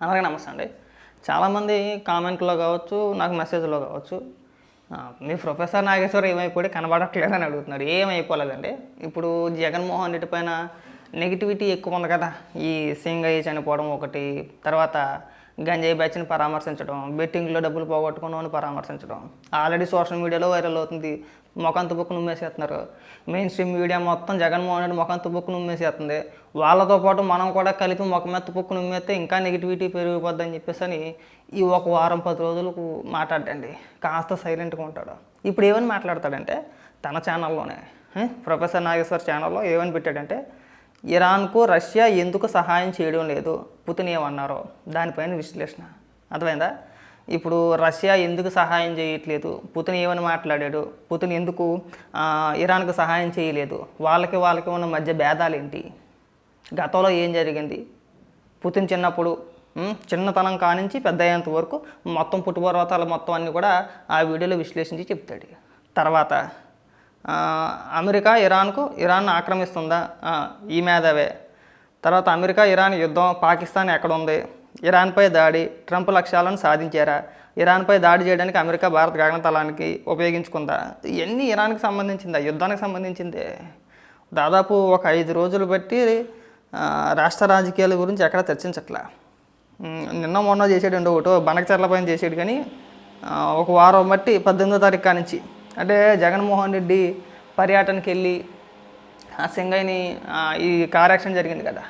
అందరికీ నమస్తే అండి. చాలామంది కామెంట్లో కావచ్చు, నాకు మెసేజ్లో కావచ్చు, మీ ప్రొఫెసర్ నాగేశ్వర్ ఏమైపోయి కనబడట్లేదని అడుగుతున్నారు. ఏమైపోలేదండి. ఇప్పుడు జగన్మోహన్ రెడ్డి పైన నెగిటివిటీ ఎక్కువ ఉంది కదా. ఈ సింగయ్య చనిపోవడం ఒకటి, తర్వాత గంజాయి బ్యాచ్ని పరామర్శించడం, బెట్టింగ్లో డబ్బులు పోగొట్టుకున్నామని పరామర్శించడం ఆల్రెడీ సోషల్ మీడియాలో వైరల్ అవుతుంది. ముఖం తుబ్బుకు నుమ్మేసేస్తున్నారు. మెయిన్ స్ట్రీమ్ మీడియా మొత్తం జగన్మోహన్ రెడ్డి ముఖం తుబ్బుకు నుమ్మేసేస్తుంది. వాళ్ళతో పాటు మనం కూడా కలిపి ముఖం మీద తుబ్బుకు నుమ్మేస్తే ఇంకా నెగిటివిటీ పెరిగిపోద్దని చెప్పేసి అని ఈ ఒక వారం 10 రోజులకు మాట్లాడండి. కాస్త సైలెంట్గా ఉంటాడు. ఇప్పుడు ఏమని మాట్లాడతాడంటే తన ఛానల్లోనే ప్రొఫెసర్ నాగేశ్వర్ ఛానల్లో ఏమని పెట్టాడంటే ఇరాన్కు రష్యా ఎందుకు సహాయం చేయడం లేదు, పుతిన్ ఏమన్నారో దానిపైన విశ్లేషణ. అర్థమైందా? ఇప్పుడు రష్యా ఎందుకు సహాయం చేయట్లేదు, పుతిన్ ఏమని మాట్లాడాడు, పుతిన్ ఎందుకు ఇరాన్కు సహాయం చేయలేదు, వాళ్ళకి ఉన్న మధ్య భేదాలు ఏంటి, గతంలో ఏం జరిగింది, పుతిన్ చిన్నప్పుడు చిన్నతనం కానించి పెద్ద అయ్యేంత వరకు మొత్తం పుట్టుపర్వతాలు మొత్తం అన్నీ కూడా ఆ వీడియోలో విశ్లేషించి చెప్తాడు. తర్వాత అమెరికా ఇరాన్ ఆక్రమిస్తుందా, ఈ మేధావే. తర్వాత అమెరికా ఇరాన్ యుద్ధం, పాకిస్తాన్ ఎక్కడుంది, ఇరాన్పై దాడి, ట్రంప్ లక్ష్యాలను సాధించారా, ఇరాన్పై దాడి చేయడానికి అమెరికా భారత గగనతలానికి ఉపయోగించుకుందా, ఇవన్నీ ఇరాన్కి సంబంధించిందా, యుద్ధానికి సంబంధించిందే. దాదాపు ఒక 5 రోజులు బట్టి రాష్ట్ర రాజకీయాల గురించి ఎక్కడ చర్చించట్లా. నిన్న మొన్న చేసాడు ఒకటో బనకచర్ల పైన చేసాడు, కానీ ఒక వారం బట్టి 18వ తారీఖు కానించి అంటే జగన్మోహన్ రెడ్డి పర్యటనకి వెళ్ళి ఆ సింగయ్యని ఈ కార్ యాక్సిడెంట్ జరిగింది కదా,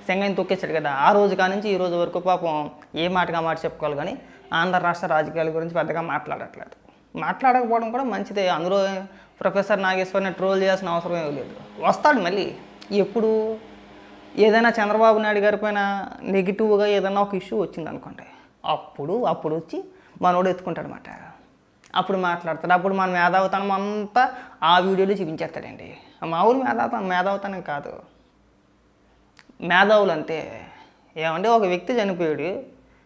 సింగయ్యని తొక్కేశాడు కదా, ఆ రోజు కానించి ఈ రోజు వరకు పాపం ఏ మాటగా మాట చెప్పుకోవాలి, కానీ ఆంధ్ర రాష్ట్ర రాజకీయాల గురించి పెద్దగా మాట్లాడట్లేదు. మాట్లాడకపోవడం కూడా మంచిదే. అందులో ప్రొఫెసర్ నాగేశ్వర్ని ట్రోల్ చేయాల్సిన అవసరం ఏమీ లేదు. వస్తాడు మళ్ళీ. ఎప్పుడు ఏదైనా చంద్రబాబు నాయుడు గారి పైన నెగిటివ్గా ఏదైనా ఒక ఇష్యూ వచ్చింది అనుకోండి, అప్పుడు వచ్చి మనోడు ఎత్తుకుంటాడు అన్నమాట. అప్పుడు మాట్లాడతాడు. అప్పుడు మన మేధావుతనం అంతా ఆ వీడియోలో చూపించేస్తాడండి. మామూలు మేధావుతనం కాదు, మేధావులు అంతే. ఏమంటే ఒక వ్యక్తి చనిపోయాడు,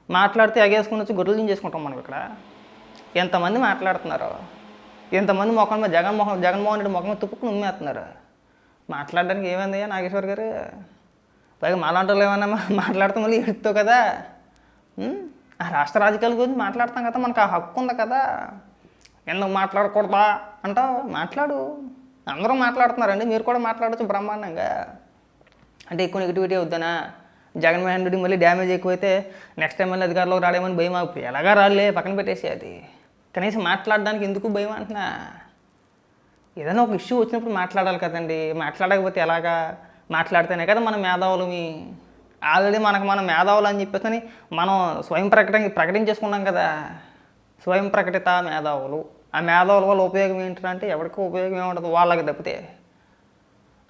మాట్లాడితే ఎగేసుకుని వచ్చి గొర్రెలు దించేసుకుంటాం మనం. ఇక్కడ ఎంతమంది మాట్లాడుతున్నారు, ఎంతమంది ముఖం మీద జగన్మోహన్ రెడ్డి ముఖం మీద తుప్పుకుని ఉమ్మేస్తున్నారు. మాట్లాడడానికి ఏమైందయ్యా నాగేశ్వర్ గారు? పైగా మాలాంటి వాళ్ళు ఏమన్నా మాట్లాడుతూ మళ్ళీ ఎడుతావు కదా. ఆ రాష్ట్ర రాజకీయాల గురించి మాట్లాడతాం కదా, మనకు ఆ హక్కు ఉంది కదా, ఎందుకు మాట్లాడకూడదా అంటావు? మాట్లాడు. అందరూ మాట్లాడుతున్నారండి, మీరు కూడా మాట్లాడచ్చు బ్రహ్మాండంగా. అంటే ఎక్కువ నెగిటివిటీ అవుతానా? జగన్మోహన్ రెడ్డి మళ్ళీ డ్యామేజ్ ఎక్కువైతే నెక్స్ట్ టైం మళ్ళీ అధికారంలోకి రాడేమని భయం. ఇప్పుడు ఎలాగా రాలే, పక్కన పెట్టేసి అది కనీసం మాట్లాడడానికి ఎందుకు భయం అంటున్నా? ఏదైనా ఒక ఇష్యూ వచ్చినప్పుడు మాట్లాడాలి కదండి. మాట్లాడకపోతే ఎలాగా? మాట్లాడితేనే కదా మనం మేధావులమి. ఆల్రెడీ మన మేధావులు అని చెప్పేసి మనం స్వయం ప్రకటించేసుకున్నాం కదా, స్వయం ప్రకటిత మేధావులు. ఆ మేధావుల వల్ల ఉపయోగం ఏంటంటే ఎవరికి ఉపయోగం ఏముండదు, వాళ్ళకి తప్పితే.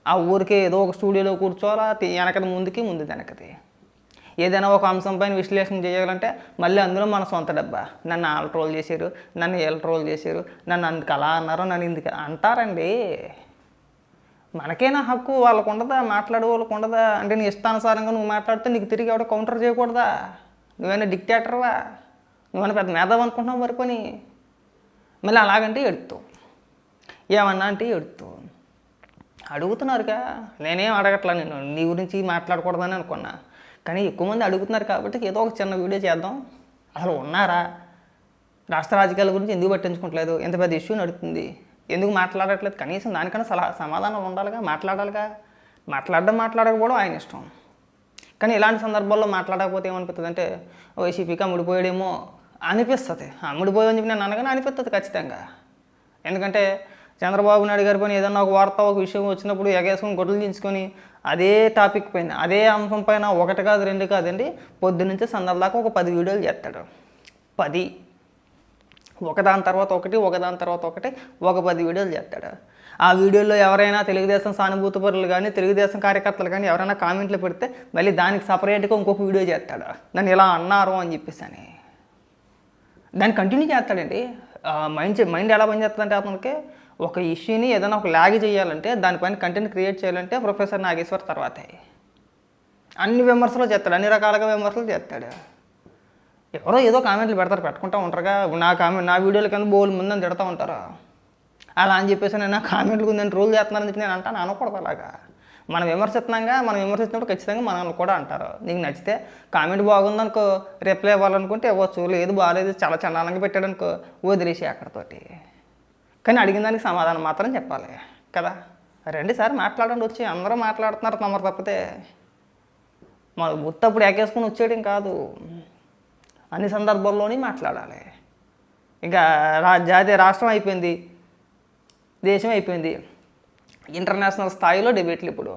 ఆ ఊరికే ఏదో ఒక స్టూడియోలో కూర్చోవాలా, వెనకది ముందు వెనకది. ఏదైనా ఒక అంశం పైన విశ్లేషణ చేయాలంటే మళ్ళీ అందులో మన సొంత డబ్బా. నన్ను వాళ్ళు ట్రోల్ చేశారు, నన్ను వీళ్ళు ట్రోల్ చేశారు, నన్ను అందుకు అలా అన్నారు, నన్ను ఇందుకు అంటారండి. మనకేనా హక్కు, వాళ్ళకు ఉండదా? మాట్లాడే వాళ్ళకు ఉండదా? అంటే నీ ఇష్టానుసారంగా నువ్వు మాట్లాడితే నీకు తిరిగి ఎవడో కౌంటర్ చేయకూడదా? నువ్వైనా డిక్టేటర్వా? నువ్వైనా పెద్ద మేధావి అనుకుంటున్నావు వరకొని. మళ్ళీ అలాగంటే ఎడుతావు, ఏమన్నా అంటే ఎడుతావు. అడుగుతున్నారుగా, నేనేం అడగట్లా, నేను నీ గురించి మాట్లాడకూడదని అనుకున్నా. కానీ ఎక్కువ మంది అడుగుతున్నారు కాబట్టి ఏదో ఒక చిన్న వీడియో చేద్దాం. అసలు ఉన్నారా? రాష్ట్ర రాజకీయాల గురించి ఎందుకు పట్టించుకోవట్లేదు? ఎంత పెద్ద ఇష్యూ నడుస్తుంది, ఎందుకు మాట్లాడట్లేదు? కనీసం దానికన్నా సమాధానం ఉండాలిగా, మాట్లాడాలిగా. మాట్లాడకపోవడం ఆయన ఇష్టం. కానీ ఇలాంటి సందర్భాల్లో మాట్లాడకపోతే ఏమనిపిస్తుంది అంటే వైసీపీకి అమ్ముడిపోయాడేమో అనిపిస్తుంది. అమ్ముడిపోయామని చెప్పి నేను అనగానే అనిపిస్తుంది ఖచ్చితంగా. ఎందుకంటే చంద్రబాబు నాయుడు గారి పైన ఏదన్నా ఒక వార్త, ఒక విషయం వచ్చినప్పుడు ఎగేసుకొని గొడ్డలు దించుకొని అదే టాపిక్ పైన, అదే అంశం పైన 1 కాదు 2 కాదండి, పొద్దున్నుంచి సందల దాకా ఒక 10 వీడియోలు చేస్తాడు. 10 ఒకదాని తర్వాత ఒకటి ఒక 10 వీడియోలు చేస్తాడు. ఆ వీడియోలో ఎవరైనా తెలుగుదేశం సానుభూతి పరులు కానీ, తెలుగుదేశం కార్యకర్తలు కానీ ఎవరైనా కామెంట్లు పెడితే మళ్ళీ దానికి సపరేట్గా ఇంకొక వీడియో చేస్తాడు, నన్ను ఇలా అన్నారు అని చెప్పేసి అని. దాన్ని కంటిన్యూ చేస్తాడండి. మైండ్ ఎలా పనిచేస్తుందంటే అతనికి ఒక ఇష్యూని ఏదైనా ఒక ల్యాగ్ చేయాలంటే, దానిపైన కంటెంట్ క్రియేట్ చేయాలంటే ప్రొఫెసర్ నాగేశ్వర్ తర్వాతే. అన్ని విమర్శలు చేస్తాడు, అన్ని రకాలుగా విమర్శలు చేస్తాడు. ఎవరో ఏదో కామెంట్లు పెట్టుకుంటూ ఉంటారుగా. నా వీడియోల కింద బోల్ ముందని తిడతా ఉంటారు. అలా అని చెప్పేసి నేను నా కామెంట్లు ఉందని ట్రోల్ చేస్తున్నారని చెప్పి నేను అంటాను, అనకూడదు అలాగా. మనం విమర్శిస్తున్నాగా, మనం విమర్శించినప్పుడు ఖచ్చితంగా మనల్ని కూడా అంటారు. నీకు నచ్చితే కామెంట్ బాగుందనుకో రిప్లై ఇవ్వాలనుకుంటే ఇవ్వచ్చు, లేదు బాగాలేదు చాలా చండాలంగా పెట్టాడనుకో వదిలేసి అక్కడతోటి. కానీ అడిగిన దానికి సమాధానం మాత్రం చెప్పాలి కదా. రండి సార్ మాట్లాడండి, వచ్చి అందరూ మాట్లాడుతున్నారు తమరు తప్పితే. మన గుర్తప్పుడు ఎక్కేసుకుని వచ్చేయడం కాదు, అన్ని సందర్భాల్లోనే మాట్లాడాలి. ఇంకా జాతీయ రాష్ట్రం అయిపోయింది, దేశం అయిపోయింది, ఇంటర్నేషనల్ స్థాయిలో డిబేట్లు ఇప్పుడు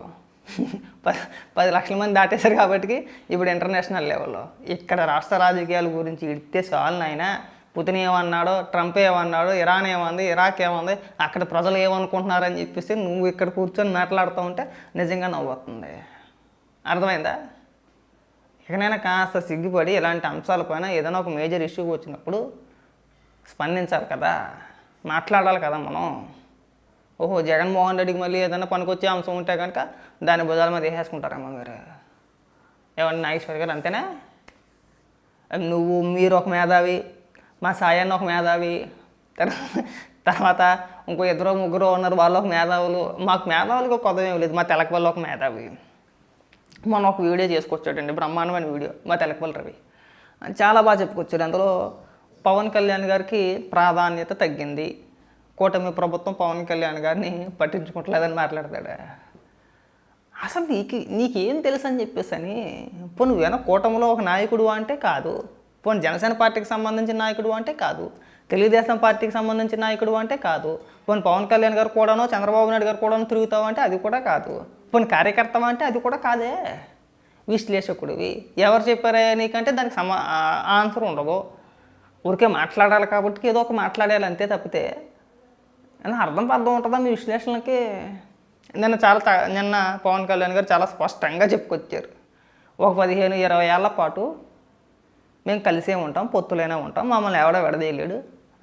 10 లక్షల మంది దాటేశారు కాబట్టి ఇప్పుడు ఇంటర్నేషనల్ లెవెల్లో. ఇక్కడ రాష్ట్ర రాజకీయాల గురించి ఇడితే చాలు నాయన. పుతిన్ ఏమన్నాడో, ట్రంప్ ఏమన్నాడో, ఇరాన్ ఏమంది, ఇరాక్ ఏమంది, అక్కడ ప్రజలు ఏమనుకుంటున్నారని చెప్పేసి నువ్వు ఇక్కడ కూర్చొని మాట్లాడుతూ ఉంటే నిజంగా నవ్వుతుంది. అర్థమైందా? ఇకనైనా కాస్త సిగ్గుపడి ఇలాంటి అంశాలపైన ఏదైనా ఒక మేజర్ ఇష్యూ వచ్చినప్పుడు స్పందించాలి కదా, మాట్లాడాలి కదా మనం. ఓహో జగన్మోహన్ రెడ్డికి మళ్ళీ ఏదైనా పనికొచ్చే అంశం ఉంటే కనుక దాని భుజాల మీద వేసేసుకుంటారమ్మా మీరు. ఏమన్నా నాగేశ్వరి గారు అంతేనా? మీరు ఒక మేధావి, మా సాయన్న ఒక మేధావి, తర్వాత ఇంకో 2-3 ఉన్నారు, వాళ్ళు ఒక మేధావులు. మాకు మేధావులకు ఒక కొత్త ఏం లేదు, మా తెలకపల్లి ఒక మేధావి. మొన్న ఒక వీడియో చేసుకొచ్చాడండి, బ్రహ్మాండమైన వీడియో, మా తెలకపల్లి రవి చాలా బాగా చెప్పుకొచ్చాడు. అందులో పవన్ కళ్యాణ్ గారికి ప్రాధాన్యత తగ్గింది, కూటమి ప్రభుత్వం పవన్ కళ్యాణ్ గారిని పట్టించుకోవట్లేదని మాట్లాడతాడు. అసలు నీకేం తెలుసు అని చెప్పేసి అని. ఇప్పుడు నువ్వేనా కూటమిలో ఒక నాయకుడు అంటే కాదు, పోనీ జనసేన పార్టీకి సంబంధించిన నాయకుడు అంటే కాదు, తెలుగుదేశం పార్టీకి సంబంధించిన నాయకుడు అంటే కాదు, పోనీ పవన్ కళ్యాణ్ గారు కూడానో చంద్రబాబు నాయుడు గారు కూడానో తిరుగుతావు అంటే అది కూడా కాదు, పోనీ కార్యకర్త అంటే అది కూడా కాదే, విశ్లేషకుడివి. ఎవరు చెప్పారా నీకంటే దానికి ఆన్సర్ ఉండదు. ఊరికే మాట్లాడాలి కాబట్టి ఏదో ఒక మాట్లాడాలి అంతే తప్పితే అర్థం ఉంటుందా మీ విశ్లేషణకి? నిన్న పవన్ కళ్యాణ్ గారు చాలా స్పష్టంగా చెప్పుకొచ్చారు. ఒక 15-20 ఏళ్ల పాటు మేము కలిసే ఉంటాం, పొత్తులైనా ఉంటాం, మమ్మల్ని ఎవడో విడదీయలేడు,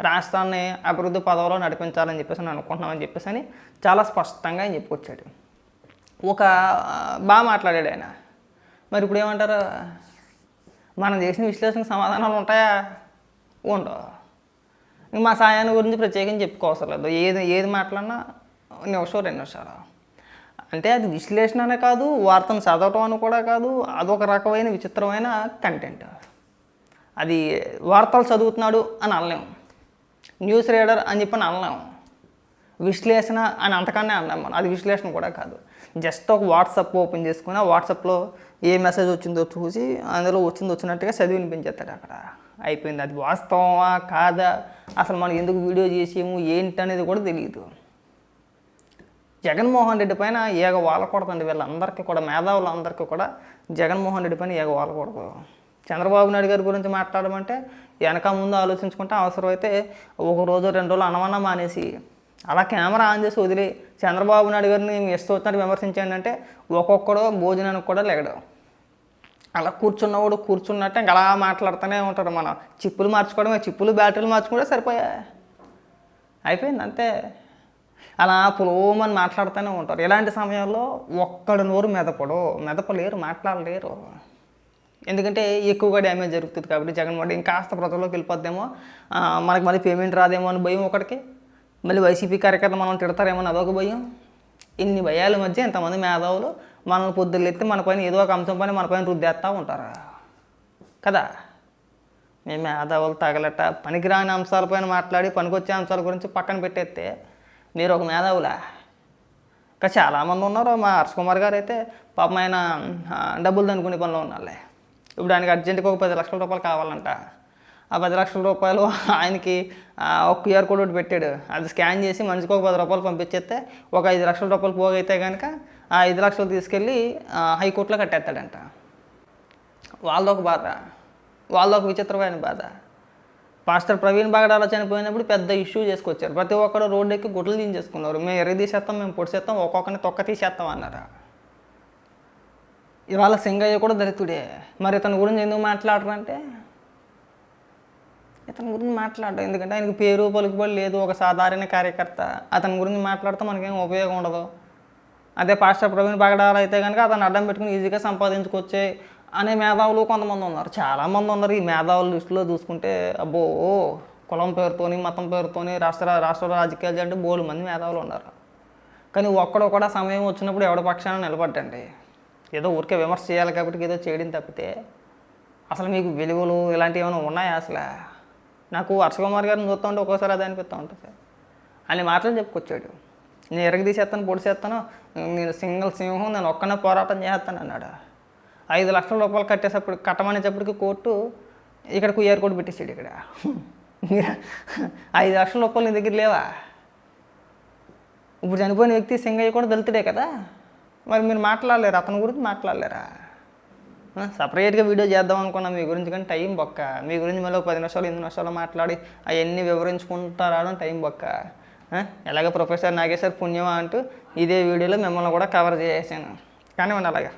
రాష్ట్రాన్ని అభివృద్ధి పదవిలో నడిపించాలని చెప్పేసి అని అనుకుంటున్నామని చెప్పేసి అని చాలా స్పష్టంగా ఆయన చెప్పుకొచ్చాడు. బాగా మాట్లాడాడు ఆయన. మరి ఇప్పుడు ఏమంటారు? మనం చేసిన విశ్లేషణకు సమాధానాలు ఉంటాయా? ఉండవు. మా సాయాన్ని గురించి ప్రత్యేకంగా చెప్పుకోవసరం లేదు. ఏది మాట్లాడినా నిమిషం 2 నిమిషాలు. అంటే అది విశ్లేషణ అనే కాదు, వార్తను చదవటం అని కూడా కాదు, అదొక రకమైన విచిత్రమైన కంటెంట్. అది వార్తలు చదువుతున్నాడు అని అనలేము, న్యూస్ రీడర్ అని చెప్పని అనలేము, విశ్లేషణ అని అంతకన్నా అన్నాం మనం. అది విశ్లేషణ కూడా కాదు. జస్ట్ ఒక వాట్సాప్ ఓపెన్ చేసుకుని ఆ వాట్సాప్లో ఏ మెసేజ్ వచ్చిందో చూసి అందులో వచ్చినట్టుగా చదివి వినిపించేస్తాడు అక్కడ. అయిపోయింది. అది వాస్తవమా కాదా, అసలు మనం ఎందుకు వీడియో చేసాము ఏంటి అనేది కూడా తెలియదు. జగన్మోహన్ రెడ్డి పైన ఏగ వాలకూడదండి. వీళ్ళందరికీ కూడా, మేధావులందరికీ కూడా జగన్మోహన్ రెడ్డి పైన ఏగ వాలకూడదు. చంద్రబాబు నాయుడు గారి గురించి మాట్లాడమంటే వెనక ముందు ఆలోచించుకుంటే అవసరమైతే 1 రోజు 2 రోజులు అనమన్నా మానేసి అలా కెమెరా ఆన్ చేసి వదిలి చంద్రబాబు నాయుడు గారిని ఇష్టం వచ్చినట్టు విమర్శించండి అంటే ఒక్కొక్కడో భోజనానికి కూడా లేగడు. అలా కూర్చున్నవాడు కూర్చున్నట్టే ఇంకా అలా మాట్లాడుతూనే ఉంటారు. మనం చిప్పులు మార్చుకోవడమే, చిప్పులు బ్యాటరీలు మార్చుకుంటే సరిపోయా, అయిపోయింది అంతే. అలా పులోమని మాట్లాడుతూనే ఉంటారు. ఇలాంటి సమయంలో ఒక్కడు నోరు మెదపలేరు, మాట్లాడలేరు. ఎందుకంటే ఎక్కువగా డ్యామేజ్ జరుగుతుంది కాబట్టి. జగన్మోహన్ ఇంకాస్త ప్రజల్లోకి వెళ్ళిపోద్దేమో, మనకి మళ్ళీ పేమెంట్ రాదేమో అని భయం ఒకటికి, మళ్ళీ వైసీపీ కార్యకర్తలు మనం తిడతారేమో అని అదొక భయం. ఇన్ని భయాల మధ్య ఎంతమంది మేధావులు మనల్ని పొద్దున్న ఎత్తి మన పైన ఏదో ఒక అంశం పైన మన పైన రుద్దేస్తూ ఉంటారు కదా. మేము మేధావులు తగలట పనికిరాని అంశాలపైన మాట్లాడి పనికొచ్చే అంశాల గురించి పక్కన పెట్టేస్తే మీరు ఒక మేధావులా? ఇంకా చాలామంది ఉన్నారు. మా హర్ష కుమార్ గారు అయితే పాపం ఆయన డబ్బులు దనుకునే పనిలో ఉన్నారులే. ఇప్పుడు ఆయనకి అర్జెంటుగా ఒక 10 లక్షల రూపాయలు కావాలంట. ఆ 10 లక్షల రూపాయలు ఆయనకి ఒక QR కోడ్ ఒకటి పెట్టాడు. అది స్కాన్ చేసి మనిషికి ఒక 10 రూపాయలు పంపించేస్తే ఒక 5 లక్షల రూపాయలు పోగైతే కనుక ఆ 5 లక్షలు తీసుకెళ్ళి హైకోర్టులో కట్టేస్తాడంట. వాళ్ళదొక బాధ, వాళ్ళదొక విచిత్రమైన బాధ. పాస్టర్ ప్రవీణ్ బాగడాల చనిపోయినప్పుడు పెద్ద ఇష్యూ చేసుకొచ్చారు. ప్రతి ఒక్కరు రోడ్డు ఎక్కి గుడ్లు తీసేసుకున్నారు. మేము ఎర్ర తీసేస్తాం, మేము పొడిసేస్తాం, ఒక్కొక్కరిని తొక్క తీసేస్తాం అన్నారు. ఇవాళ సింగయ్య కూడా దళితుడే. మరి ఇతని గురించి ఎందుకు మాట్లాడరంటే ఇతని గురించి మాట్లాడడం ఎందుకంటే ఆయనకి పేరు పలుకుబడి లేదు, ఒక సాధారణ కార్యకర్త. అతని గురించి మాట్లాడితే మనకేం ఉపయోగం ఉండదు. అదే పాస్టర్ ప్రవీణ్ బాగడాల అయితే కనుక అతను అడ్డం పెట్టుకుని ఈజీగా సంపాదించుకొచ్చే అనే మేధావులు కొంతమంది ఉన్నారు, చాలామంది ఉన్నారు. ఈ మేధావుల లిస్టులో చూసుకుంటే అబ్బో కులం పేరుతోని, మతం పేరుతోని రాష్ట్ర రాజకీయాలు అంటే బోలు మంది మేధావులు ఉన్నారు. కానీ ఒక్కడో కూడా సమయం వచ్చినప్పుడు ఎవడ పక్షాన నిలబడ్డండి. ఏదో ఊరికే విమర్శ చేయాలి కాబట్టి ఏదో చేయడం తప్పితే అసలు మీకు విలువలు ఇలాంటివి ఏమైనా ఉన్నాయా అసలు? నాకు వర్ష కుమార్ గారిని చూస్తూ ఉంటే ఒక్కోసారి అది అనిపిస్తూ ఉంటుంది. అని మాటలు చెప్పుకొచ్చాడు, నేను ఎరగ తీసేస్తాను, పొడి చేస్తాను, నేను సింగిల్ సింహం, నేను ఒక్కనే పోరాటం చేస్తాను అన్నాడు. 5 లక్షల రూపాయలు కట్టమనేటప్పటికి కోర్టు ఇక్కడ క్యూఆర్ కోడ్ పెట్టేసాడు. ఇక్కడ మీరు 5 లక్షల రూపాయలు నీ దగ్గర లేవా? ఇప్పుడు చనిపోయిన వ్యక్తి సింగయ్య కూడా దళితుడే కదా, మరి మీరు మాట్లాడలేరు, అతని గురించి మాట్లాడలేరా? సపరేట్గా వీడియో చేద్దాం అనుకున్నా మీ గురించి, కానీ టైం బొక్క. మీ గురించి మళ్ళీ 10 నిమిషాలు 8 నిమిషాలు మాట్లాడి అవన్నీ వివరించుకుంటూ రావడం టైం బొక్క. ఎలాగ ప్రొఫెసర్ నాగేశ్వర్ పుణ్యమా అంటూ ఇదే వీడియోలో మిమ్మల్ని కూడా కవర్ చేసాను. కానివ్వండి అలాగా.